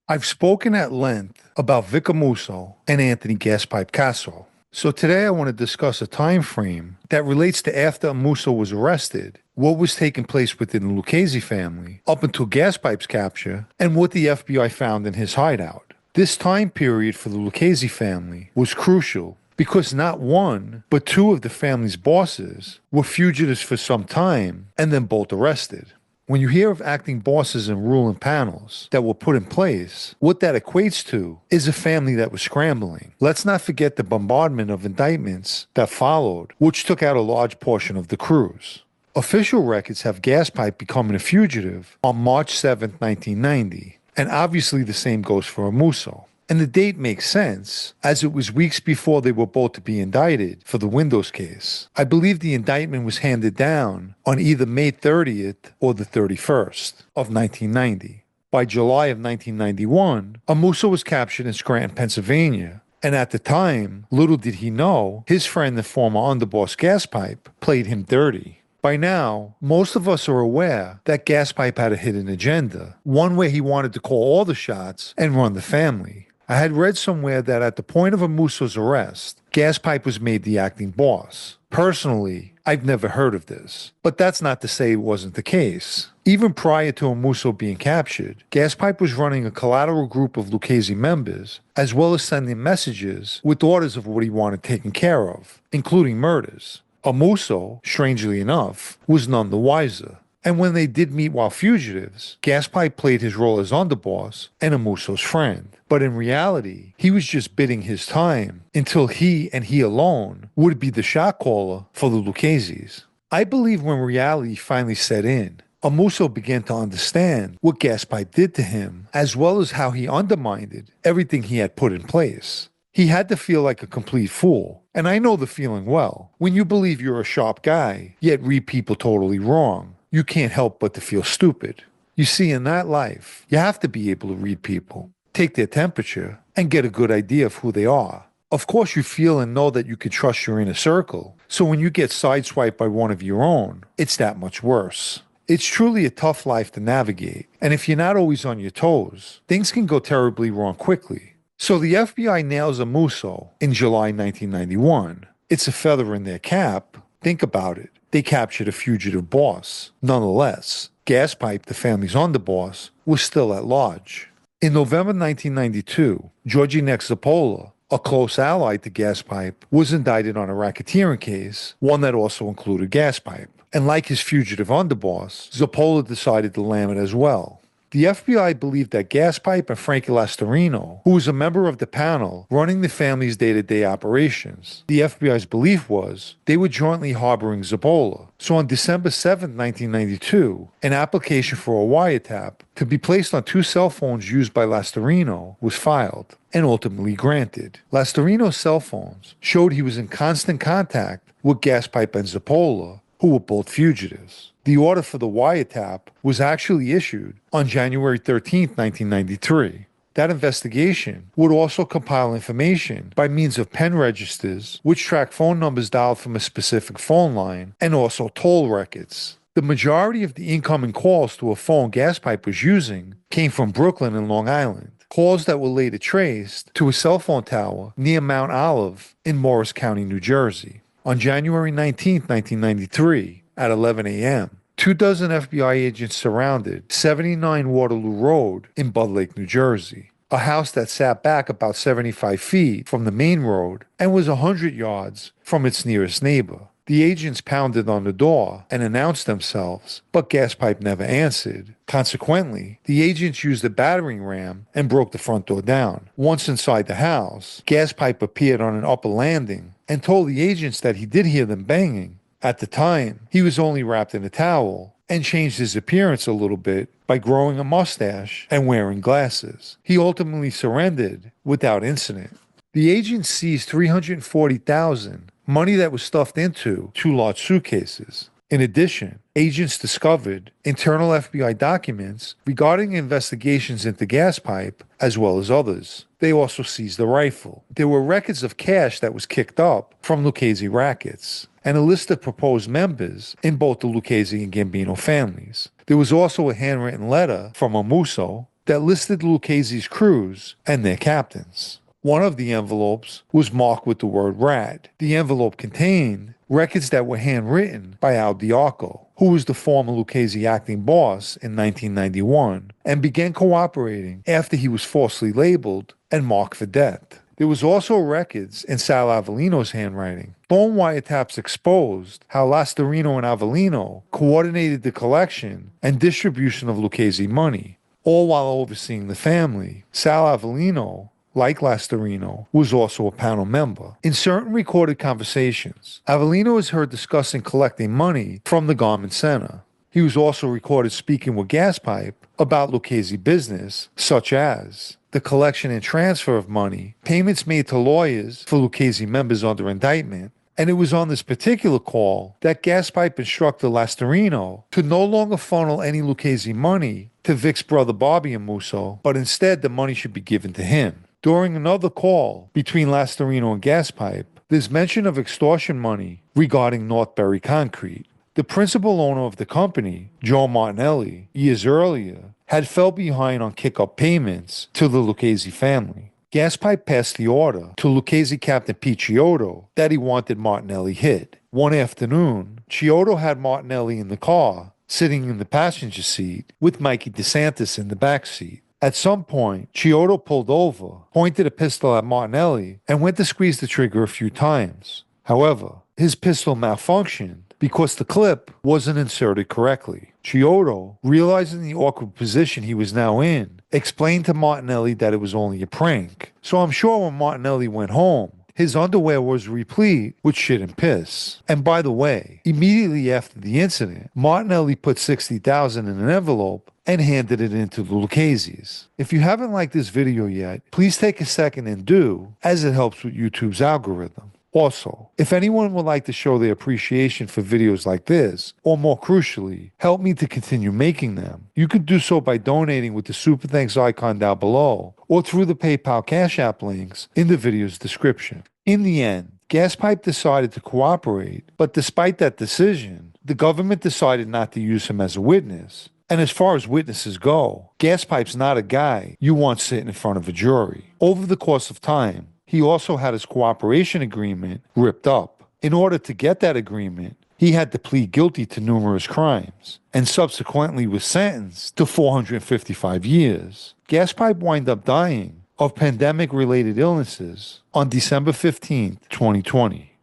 I've spoken at length about Vic Musso and Anthony Gaspipe Casso. So today I want to discuss a time frame that relates to after Musso was arrested, what was taking place within the Lucchese family up until Gaspipe's capture, and what the FBI found in his hideout. This time period for the Lucchese family was crucial because not one, but two of the family's bosses were fugitives for some time and then both arrested. When you hear of acting bosses and ruling panels that were put in place, what that equates to is a family that was scrambling. Let's not forget the bombardment of indictments that followed, which took out a large portion of the crews. Official records have Gaspipe becoming a fugitive on March 7, 1990, and obviously the same goes for Musso. And the date makes sense, as it was weeks before they were both to be indicted for the Windows case. I believe the indictment was handed down on either May 30th or the 31st of 1990. By July of 1991, Musso was captured in Scranton, Pennsylvania, and at the time, little did he know, his friend and former underboss Gaspipe played him dirty. By now, most of us are aware that Gaspipe had a hidden agenda, one where he wanted to call all the shots and run the family. I had read somewhere that at the point of Musso's arrest, Gaspipe was made the acting boss. Personally, I've never heard of this, but that's not to say it wasn't the case. Even prior to Musso being captured, Gaspipe was running a collateral group of Lucchese members, as well as sending messages with orders of what he wanted taken care of, including murders. Musso, strangely enough, was none the wiser. And when they did meet while fugitives, Gaspipe played his role as underboss and Musso's friend. But in reality, he was just biding his time until he and he alone would be the shot caller for the Luccheses. I believe when reality finally set in, Musso began to understand what Gaspipe did to him, as well as how he undermined everything he had put in place. He had to feel like a complete fool, and I know the feeling well. When you believe you're a sharp guy, yet read people totally wrong, you can't help but to feel stupid. You see, in that life, you have to be able to read people, take their temperature, and get a good idea of who they are. Of course, you feel and know that you can trust your inner circle, so when you get sideswiped by one of your own, it's that much worse. It's truly a tough life to navigate, and if you're not always on your toes, things can go terribly wrong quickly. So the FBI nails Musso in July 1991. It's a feather in their cap. Think about it. They captured a fugitive boss. Nonetheless, Gaspipe, the family's underboss, was still at large. In November 1992, Georgie Zappola, a close ally to Gaspipe, was indicted on a racketeering case, one that also included Gaspipe. And like his fugitive underboss, Zappola decided to lam it as well. The FBI believed that Gaspipe and Frankie Lastarino, who was a member of the panel running the family's day-to-day operations, the FBI's belief was they were jointly harboring Zappola. So on December 7, 1992, an application for a wiretap to be placed on two cell phones used by Lastarino was filed and ultimately granted. Lastarino's cell phones showed he was in constant contact with Gaspipe and Zappola, who were both fugitives. The order for the wiretap was actually issued on January 13, 1993. That investigation would also compile information by means of pen registers, which track phone numbers dialed from a specific phone line, and also toll records. The majority of the incoming calls to a phone Gaspipe was using came from Brooklyn and Long Island, calls that were later traced to a cell phone tower near Mount Olive in Morris County, New Jersey. On January 19, 1993, at 11 a.m., 24 FBI agents surrounded 79 Waterloo Road in Bud Lake, New Jersey, a house that sat back about 75 feet from the main road and was 100 yards from its nearest neighbor. The agents pounded on the door and announced themselves, but Gaspipe never answered. Consequently, the agents used a battering ram and broke the front door down. Once inside the house, Gaspipe appeared on an upper landing and told the agents that he did hear them banging. At the time, he was only wrapped in a towel and changed his appearance a little bit by growing a mustache and wearing glasses. He ultimately surrendered without incident. The agents seized $340,000, money that was stuffed into two large suitcases. In addition, agents discovered internal FBI documents regarding investigations into Gaspipe as well as others. They also seized the rifle. There were records of cash that was kicked up from Lucchese rackets and a list of proposed members in both the Lucchese and Gambino families. There was also a handwritten letter from Musso that listed Lucchese's crews and their captains. One of the envelopes was marked with the word Rad. The envelope contained records that were handwritten by Al Diaco, who was the former Lucchese acting boss in 1991, and began cooperating after he was falsely labeled and marked for death. There was also records in Sal Avellino's handwriting. Phone wiretaps exposed how Lastarino and Avellino coordinated the collection and distribution of Lucchese money, all while overseeing the family. Sal Avellino, like Lastarino, was also a panel member. In certain recorded conversations, Avellino is heard discussing collecting money from the garment center. He was also recorded speaking with Gaspipe about Lucchese business, such as the collection and transfer of money, payments made to lawyers for Lucchese members under indictment, and it was on this particular call that Gaspipe instructed Lastarino to no longer funnel any Lucchese money to Vic's brother Bobby and Musso, but instead the money should be given to him. During another call between Lastarino and Gaspipe, there's mention of extortion money regarding Northbury Concrete. The principal owner of the company, Joe Martinelli, years earlier, had fell behind on kick-up payments to the Lucchese family. Gaspipe passed the order to Lucchese Captain Pete Chiodo that he wanted Martinelli hit. One afternoon, Chiodo had Martinelli in the car, sitting in the passenger seat, with Mikey DeSantis in the back seat. At some point, Chiodo pulled over, pointed a pistol at Martinelli, and went to squeeze the trigger a few times. However, his pistol malfunctioned because the clip wasn't inserted correctly. Chiodo, realizing the awkward position he was now in, explained to Martinelli that it was only a prank. So I'm sure when Martinelli went home, his underwear was replete with shit and piss. And by the way, immediately after the incident, Martinelli put $60,000 in an envelope and handed it into the Lucchese's. If you haven't liked this video yet, please take a second and do, as it helps with YouTube's algorithm. Also, if anyone would like to show their appreciation for videos like this, or more crucially, help me to continue making them, you can do so by donating with the Super Thanks icon down below, or through the PayPal Cash App links in the video's description. In the end, Gaspipe decided to cooperate, but despite that decision, the government decided not to use him as a witness. And as far as witnesses go, Gaspipe's not a guy you want sitting in front of a jury. Over the course of time, he also had his cooperation agreement ripped up. In order to get that agreement, he had to plead guilty to numerous crimes, and subsequently was sentenced to 455 years. Gaspipe wound up dying of pandemic-related illnesses on December 15, 2020.